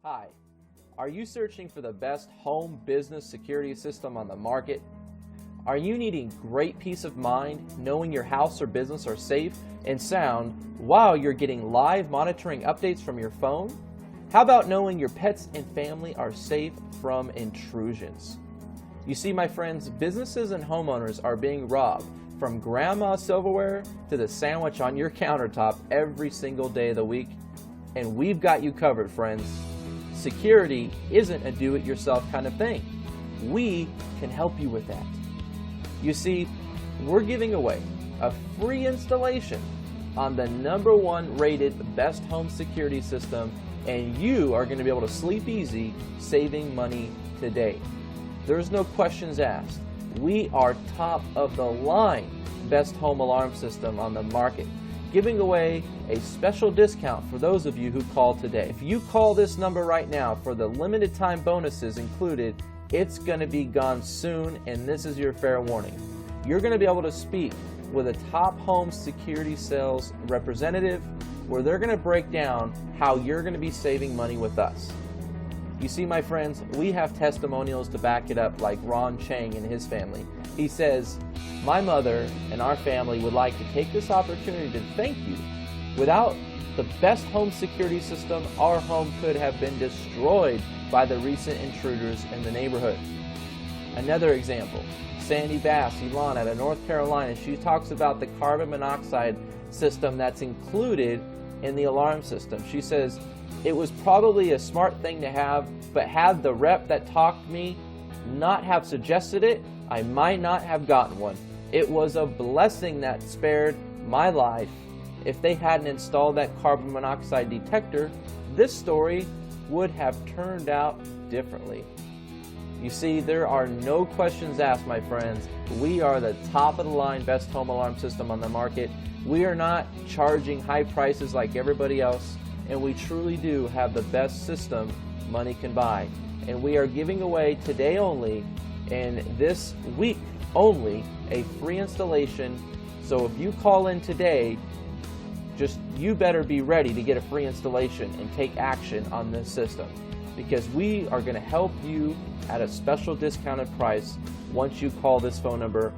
Hi, are you searching for the best home business security system on the market? Are you needing great peace of mind knowing your house or business are safe and sound while you're getting live monitoring updates from your phone? How about knowing your pets and family are safe from intrusions? You see, my friends, businesses and homeowners are being robbed from grandma's silverware to the sandwich on your countertop every single day of the week, and we've got you covered, friends. Security isn't a do-it-yourself kind of thing. We can help you with that. You see, we're giving away a free installation on the #1 rated best home security system, and you are going to be able to sleep easy saving money today. There's no questions asked. We are top of the line best home alarm system on the market, giving away a special discount for those of you who call today. If you call this number right now for the limited time bonuses included, it's going to be gone soon, and this is your fair warning. You're going to be able to speak with a top home security sales representative where they're going to break down how you're going to be saving money with us. You see, my friends, we have testimonials to back it up, like Ron Chang and his family. He says, "My mother and our family would like to take this opportunity to thank you. Without the best home security system, our home could have been destroyed by the recent intruders in the neighborhood." Another example, Sandy Bass, Elon out of North Carolina, she talks about the carbon monoxide system that's included in the alarm system. She says, "It was probably a smart thing to have, but had the rep that talked to me not have suggested it, I might not have gotten one. It was a blessing that spared my life. If they hadn't installed that carbon monoxide detector, this story would have turned out differently." You see, there are no questions asked, my friends. We are the top of the line best home alarm system on the market. We are not charging high prices like everybody else, and we truly do have the best system money can buy. And we are giving away today only, and this week only, a free installation. So if you call in today, you better be ready to get a free installation and take action on this system, because we are going to help you at a special discounted price once you call this phone number